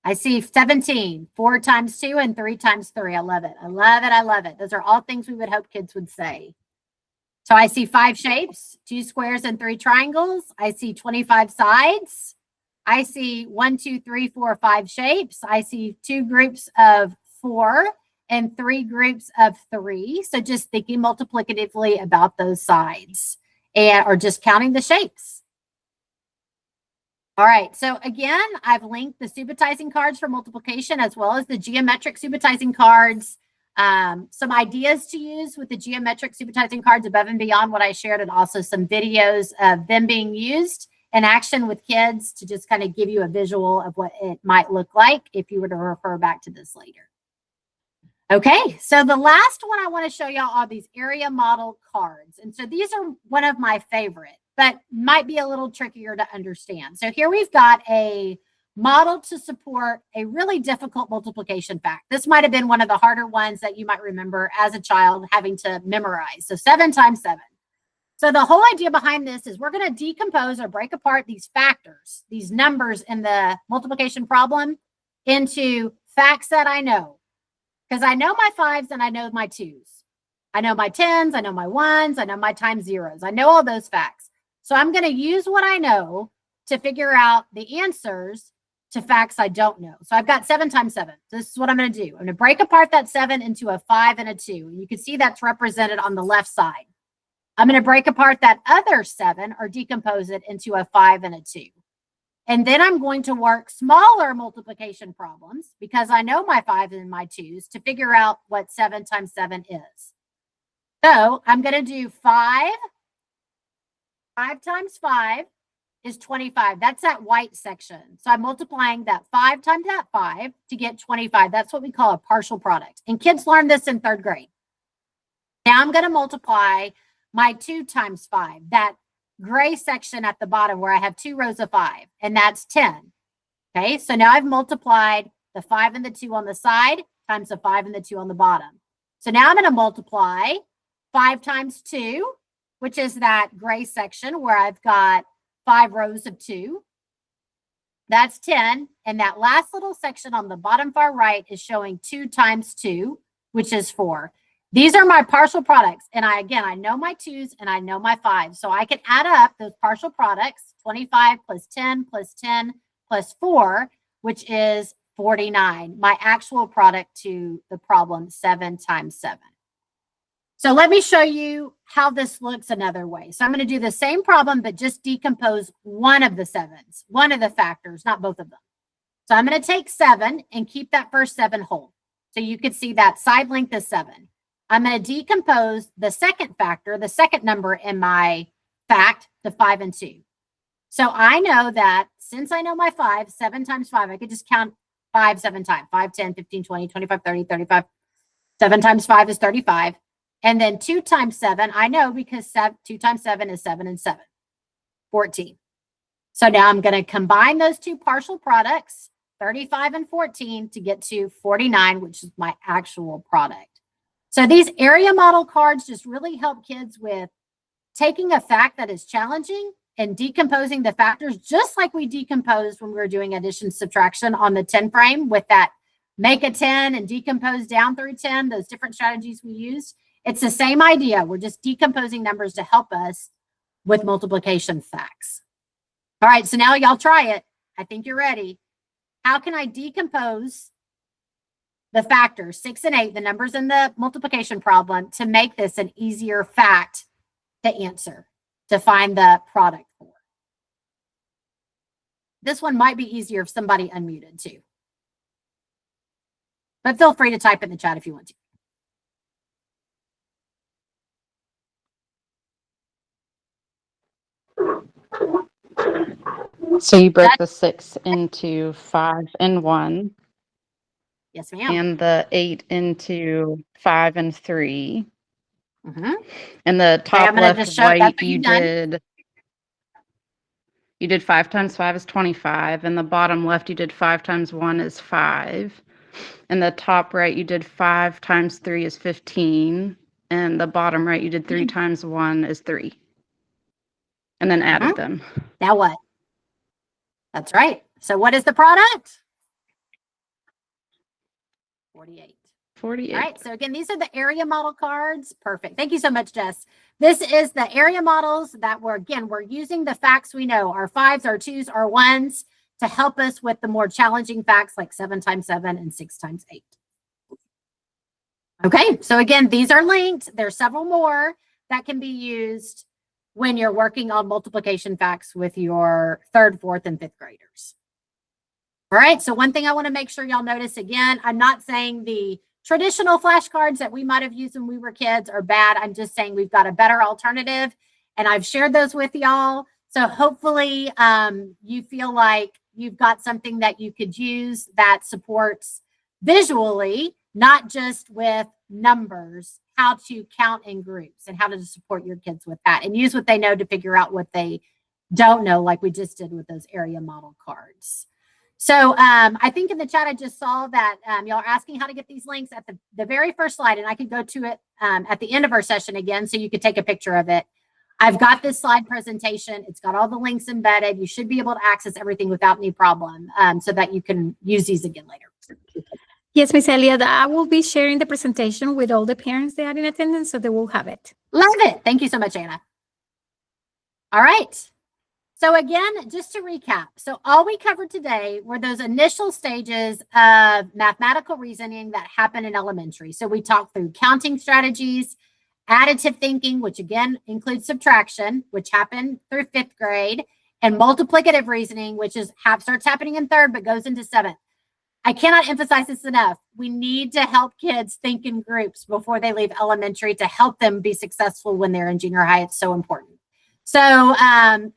I see 17, 4 times 2 and 3 times 3. I love it. I love it. I love it. Those are all things we would hope kids would say. So I see 5 shapes, 2 squares and 3 triangles. I see 25 sides. I see 1, 2, 3, 4, 5 shapes. I see 2 groups of 4 and 3 groups of 3. So just thinking multiplicatively about those sides or just counting the shapes. All right, so again, I've linked the subitizing cards for multiplication as well as the geometric subitizing cards. Some ideas to use with the geometric subitizing cards above and beyond what I shared, and also some videos of them being used in action with kids to just kind of give you a visual of what it might look like if you were to refer back to this later. Okay, so the last one I want to show y'all are these area model cards. And so these are one of my favorite, but might be a little trickier to understand. So here we've got a model to support a really difficult multiplication fact. This might have been one of the harder ones that you might remember as a child having to memorize. So 7 times 7. So the whole idea behind this is we're going to decompose or break apart these factors, these numbers in the multiplication problem, into facts that I know. Because I know my 5s and I know my 2s. I know my 10s, I know my 1s, I know my times zeros. I know all those facts. So I'm going to use what I know to figure out the answers to facts I don't know. So I've got 7 times 7. This is what I'm going to do. I'm going to break apart that 7 into a 5 and a 2. And you can see that's represented on the left side. I'm going to break apart that other 7 or decompose it into a 5 and a 2. And then I'm going to work smaller multiplication problems because I know my 5s and my 2s to figure out what 7 times 7 is. So I'm going to do 5. 5 times 5 is 25. That's that white section. So I'm multiplying that 5 times that 5 to get 25. That's what we call a partial product. And kids learn this in 3rd grade. Now I'm going to multiply my 2 times 5, that gray section at the bottom where I have 2 rows of 5, and that's 10. Okay, so now I've multiplied the 5 and the 2 on the side times the 5 and the 2 on the bottom. So now I'm going to multiply 5 times 2, which is that gray section where I've got 5 rows of 2. That's 10. And that last little section on the bottom far right is showing 2 times 2, which is 4. These are my partial products. And I know my 2s and I know my 5s. So I can add up those partial products, 25 plus 10 plus 10 plus 4, which is 49, my actual product to the problem 7 times 7. So let me show you how this looks another way. So I'm going to do the same problem, but just decompose one of the 7s, one of the factors, not both of them. So I'm going to take 7 and keep that first 7 whole. So you can see that side length is 7. I'm going to decompose the second factor, the second number in my fact, to 5 and 2. So I know that since I know my 5, 7 times 5, I could just count 5 7 times. 5, 10, 15, 20, 25, 30, 35. 7 times 5 is 35. And then 2 times 7, I know because 2 times 7 is 7 and 7, 14. So now I'm going to combine those two partial products, 35 and 14, to get to 49, which is my actual product. So these area model cards just really help kids with taking a fact that is challenging and decomposing the factors, just like we decomposed when we were doing addition subtraction on the 10 frame with that make a 10 and decompose down through 10, those different strategies we used. It's the same idea. We're just decomposing numbers to help us with multiplication facts. All right, so now y'all try it. I think you're ready. How can I decompose the factors, 6 and 8, the numbers in the multiplication problem, to make this an easier fact to answer, to find the product for? This one might be easier if somebody unmuted too. But feel free to type in the chat if you want to. So you broke the 6 into 5 and 1. Yes, ma'am. And the 8 into 5 and 3. Mm-hmm. And the top left white, you did 5 times 5 is 25. And the bottom left, you did 5 times 1 is 5. And the top right, you did 5 times 3 is 15. And the bottom right, you did 3 times 1 is 3. And then added them. Now what? That's right. So what is the product? 48. 48. All right. So again, these are the area model cards. Perfect. Thank you so much, Jess. This is the area models that we're using the facts we know, our 5s, our 2s, our 1s, to help us with the more challenging facts like 7 times 7 and 6 times 8. Okay. So again, these are linked. There's several more that can be used when you're working on multiplication facts with your 3rd, 4th, and 5th graders. All right, so one thing I want to make sure y'all notice again, I'm not saying the traditional flashcards that we might have used when we were kids are bad. I'm just saying we've got a better alternative, and I've shared those with y'all. So hopefully you feel like you've got something that you could use that supports visually, not just with numbers, how to count in groups and how to support your kids with that, and use what they know to figure out what they don't know, like we just did with those area model cards. So I think in the chat, I just saw that y'all are asking how to get these links at the very first slide, and I could go to it at the end of our session again, so you could take a picture of it. I've got this slide presentation. It's got all the links embedded. You should be able to access everything without any problem, so that you can use these again later. Yes, Miss Elliott, I will be sharing the presentation with all the parents that are in attendance, so they will have it. Love it. Thank you so much, Anna. All right. So again, just to recap, so all we covered today were those initial stages of mathematical reasoning that happen in elementary. So we talked through counting strategies, additive thinking, which again includes subtraction, which happened through 5th grade, and multiplicative reasoning, which starts happening in 3rd but goes into 7th. I cannot emphasize this enough. We need to help kids think in groups before they leave elementary to help them be successful when they're in junior high. It's so important. So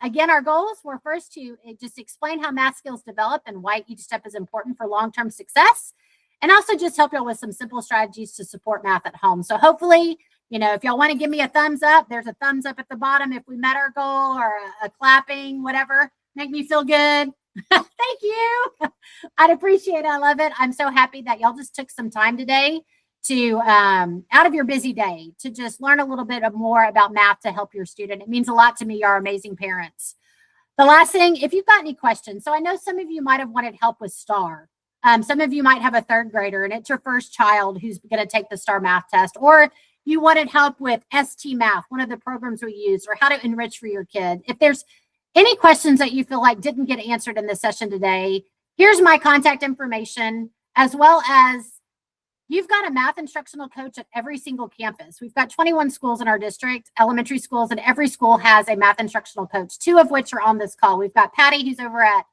again, our goals were first to just explain how math skills develop and why each step is important for long-term success, and also just help y'all with some simple strategies to support math at home. So hopefully, if y'all want to give me a thumbs up, there's a thumbs up at the bottom if we met our goal, or a clapping, whatever. Make me feel good. Thank you. I'd appreciate it. I love it. I'm so happy that y'all just took some time today to out of your busy day to just learn a little bit more about math to help your student. It means a lot to me. You're amazing parents. The last thing, if you've got any questions, so I know some of you might have wanted help with STAR. Some of you might have a 3rd grader and it's your first child who's going to take the STAR math test, or you wanted help with ST Math, one of the programs we use, or how to enrich for your kid. If there's any questions that you feel like didn't get answered in the session today, here's my contact information, as well as you've got a math instructional coach at every single campus. We've got 21 schools in our district, elementary schools, and every school has a math instructional coach, 2 of which are on this call. We've got Patty, who's over at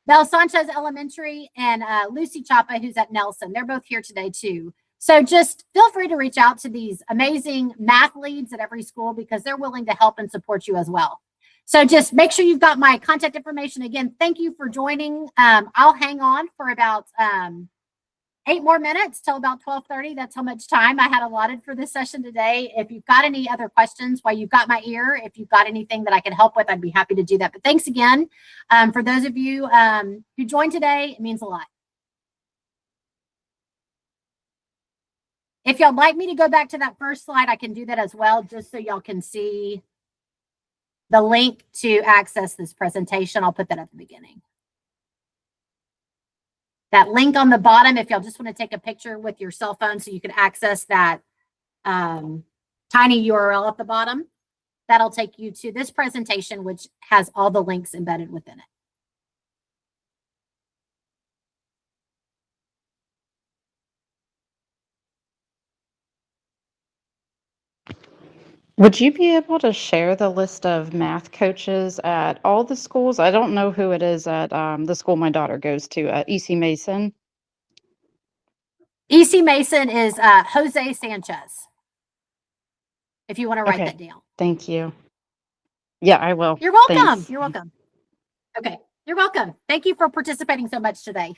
Bell Sanchez Elementary, and Lucy Chapa, who's at Nelson. They're both here today too. So just feel free to reach out to these amazing math leads at every school, because they're willing to help and support you as well. So just make sure you've got my contact information. Again, thank you for joining. I'll hang on for about 8 more minutes till about 12:30. That's how much time I had allotted for this session today. If you've got any other questions while you've got my ear, if you've got anything that I can help with, I'd be happy to do that. But thanks again. For those of you who joined today, it means a lot. If y'all like me to go back to that first slide, I can do that as well, just so y'all can see the link to access this presentation. I'll put that at the beginning. That link on the bottom, if y'all just want to take a picture with your cell phone so you can access that tiny URL at the bottom, that'll take you to this presentation, which has all the links embedded within it. Would you be able to share the list of math coaches at all the schools? I don't know who it is at the school my daughter goes to, at EC Mason. EC Mason is Jose Sanchez, if you want to write Okay. that down. Thank you. Yeah, I will. You're welcome. Thanks. You're welcome. Okay. You're welcome. Thank you for participating so much today.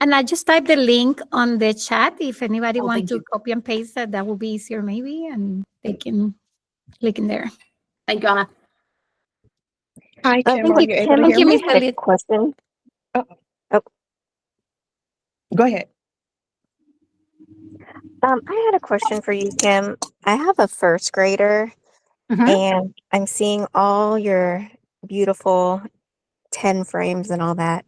And I just typed the link on the chat. If anybody Oh, wants thank to you. copy and paste that, that will be easier maybe, and they can click in there. Thank you, Anna. Hi, Kim. Thank Are you, you able to Thank hear you, me? Miss I had a Elliott. question. Go ahead. I had a question for you, Kim. I have a 1st grader, Mhm. and I'm seeing all your beautiful 10 frames and all that.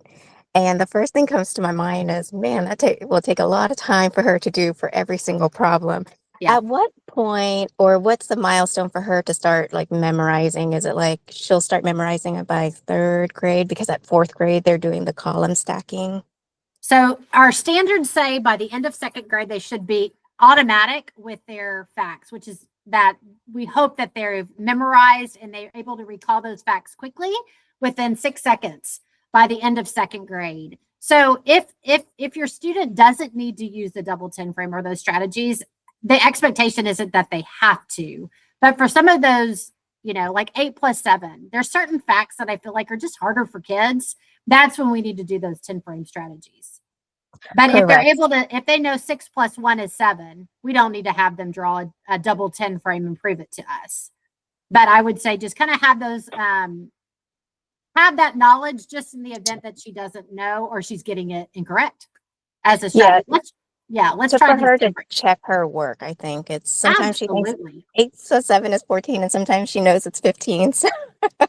And the first thing comes to my mind is, man, that will take a lot of time for her to do for every single problem. Yeah. At what point, or what's the milestone for her to start like memorizing? Is it like she'll start memorizing it by 3rd grade? Because at 4th grade, they're doing the column stacking. So our standards say by the end of 2nd grade, they should be automatic with their facts, which is that we hope that they're memorized and they're able to recall those facts quickly within 6 seconds by the end of second grade. So if your student doesn't need to use the double 10 frame or those strategies, the expectation isn't that they have to. But for some of those, you know, like 8+7, there's certain facts that I feel like are just harder for kids. That's when we need to do those 10 frame strategies. But if they're Correct. able to, if they know 6 + 1 is 7, we don't need to have them draw a double 10 frame and prove it to us. But I would say just kind of have those, have that knowledge just in the event that she doesn't know or she's getting it incorrect as a strategy. Let's So try for her these to check her work, I think it's sometimes she thinks Absolutely. 8 + 7 is 14, and sometimes she knows it's 15. So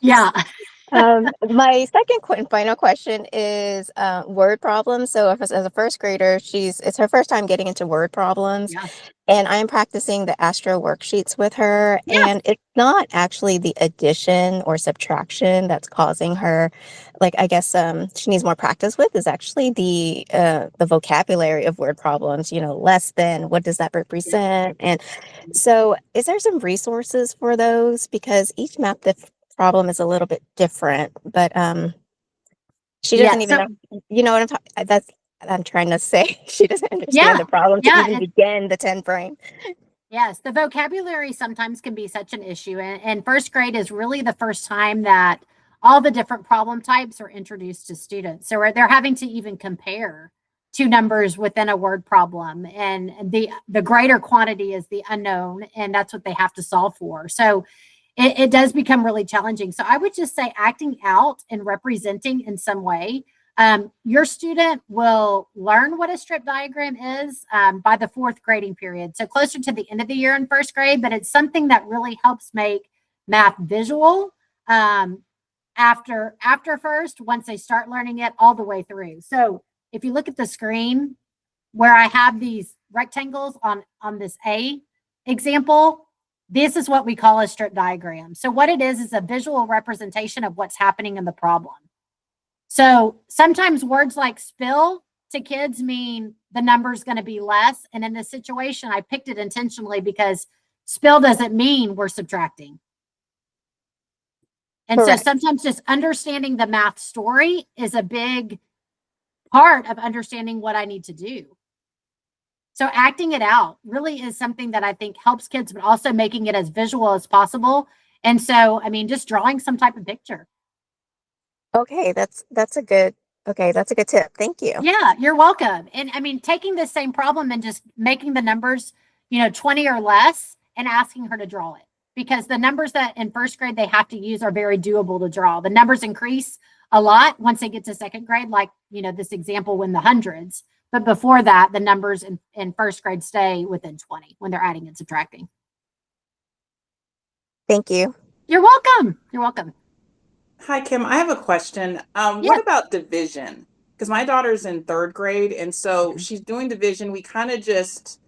Yeah. my second and final question is word problems. So if as a first grader, it's her first time getting into word problems, Yeah. and I'm practicing the Astro worksheets with her, Yeah. and it's not actually the addition or subtraction that's causing her, like, I guess she needs more practice with is actually the vocabulary of word problems. You know, less than, what does that represent? And so is there some resources for those? Because each math problem is a little bit different, but she doesn't even So, know, you know what I'm talking, that's I'm trying to say. She doesn't understand yeah. the problem to Yeah. even begin the 10 frame. Yes, the vocabulary sometimes can be such an issue. And first grade is really the first time that all the different problem types are introduced to students. So they're having to even compare two numbers within a word problem. And the greater quantity is the unknown, and that's what they have to solve for. So it does become really challenging. So I would just say acting out and representing in some way. Your student will learn what a strip diagram is by the 4th grading period. So closer to the end of the year in first grade, but it's something that really helps make math visual after first, once they start learning it all the way through. So if you look at the screen where I have these rectangles on this A example, this is what we call a strip diagram. So what it is a visual representation of what's happening in the problem. So sometimes words like spill to kids mean the number's going to be less. And in this situation, I picked it intentionally because spill doesn't mean we're subtracting. And Correct. so sometimes just understanding the math story is a big part of understanding what I need to do. So acting it out really is something that I think helps kids, but also making it as visual as possible. And so, I mean, just drawing some type of picture. Okay, that's a good tip. Thank you. Yeah, you're welcome. And I mean, taking the same problem and just making the numbers, 20 or less and asking her to draw it, because the numbers that in first grade they have to use are very doable to draw. The numbers increase a lot once they get to second grade, like, this example when the hundreds. But before that, the numbers in first grade stay within 20 when they're adding and subtracting. Thank you. You're welcome. You're welcome. Hi, Kim. I have a question. Yeah. What about division? Because my daughter's in 3rd grade, and so she's doing division. We kind of just,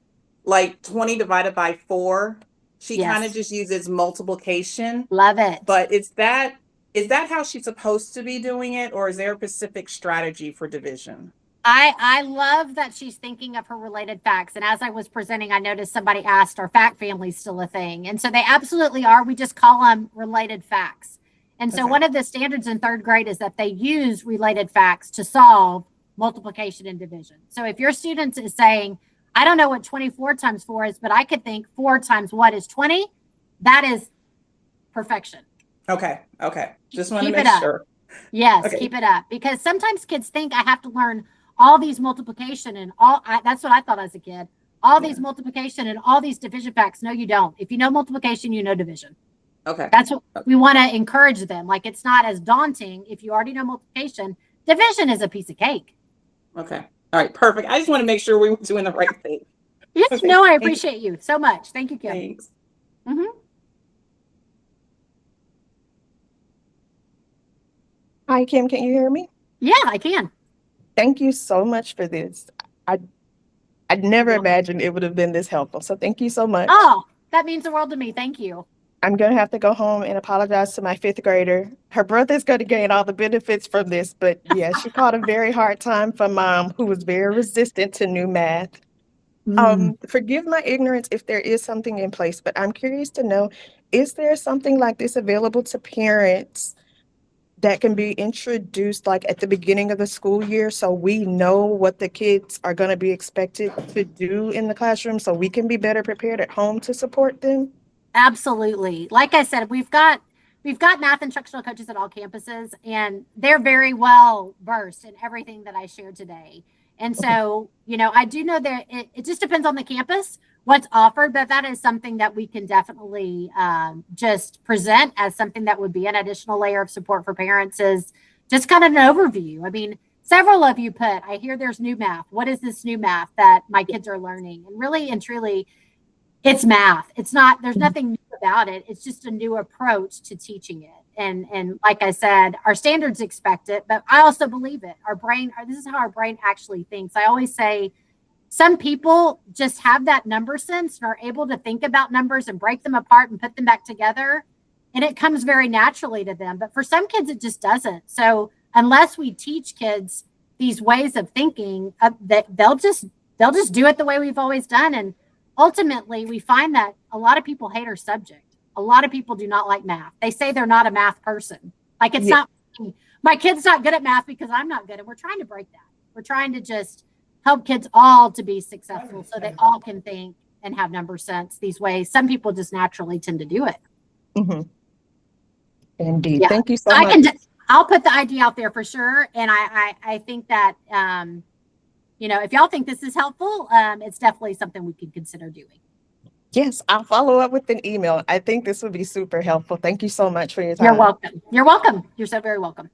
like 20 divided by 4. She kind of Yes. just uses multiplication. Love it. But is that how she's supposed to be doing it, or is there a specific strategy for division? I love that she's thinking of her related facts. And as I was presenting, I noticed somebody asked, are fact families still a thing? And so they absolutely are. We just call them related facts. And so Okay. one of the standards in 3rd grade is that they use related facts to solve multiplication and division. So if your student is saying, I don't know what 24 times 4 is, but I could think 4 times what is 20, that is perfection. Okay. Just want to Keep make it up. sure. Yes, Okay. keep it up. Because sometimes kids think I have to learn all these multiplication and that's what I thought as a kid. All these multiplication and all these division facts. No, you don't. If you know multiplication, you know division. Okay. That's what we want to encourage them. Like, it's not as daunting if you already know multiplication. Division is a piece of cake. Okay. All right. Perfect. I just want to make sure we were doing the right thing. Yes, Okay, no, I thank you. appreciate you so much. Thank you, Kim. Thanks. Hi, Kim. Can you hear me? Yeah, I can. Thank you so much for this. I'd never imagined it would have been this helpful. So thank you so much. Oh, that means the world to me. Thank you. I'm going to have to go home and apologize to my 5th grader. Her brother's going to gain all the benefits from this, but yeah, she caught a very hard time from Mom, who was very resistant to new math. Forgive my ignorance if there is something in place, but I'm curious to know, is there something like this available to parents that can be introduced like at the beginning of the school year so we know what the kids are going to be expected to do in the classroom so we can be better prepared at home to support them? Absolutely. Like I said, we've got math instructional coaches at all campuses, and they're very well versed in everything that I shared today. And so, you know, I do know that it just depends on the campus, what's offered, but that is something that we can definitely just present as something that would be an additional layer of support for parents, is just kind of an overview. I mean, several of you put, I hear there's new math. What is this new math that my kids are learning? And really and truly, it's math. It's not, there's nothing new about it. It's just a new approach to teaching it. And like I said, our standards expect it, but I also believe it. Our brain, this is how our brain actually thinks. I always say some people just have that number sense and are able to think about numbers and break them apart and put them back together. And it comes very naturally to them. But for some kids, it just doesn't. So unless we teach kids these ways of thinking, that they'll just do it the way we've always done. And ultimately, we find that a lot of people hate our subject. A lot of people do not like math. They say they're not a math person. Like, it's not, my kid's not good at math because I'm not good. And we're trying to break that. We're trying to just help kids all to be successful so they all can think and have number sense these ways. Some people just naturally tend to do it. Mm-hmm. Indeed. Yeah. Thank you so much. I'll put the idea out there for sure. And I think that, you know, if y'all think this is helpful, it's definitely something we could consider doing. Yes, I'll follow up with an email. I think this would be super helpful. Thank you so much for your time. You're welcome. You're welcome. You're so very welcome.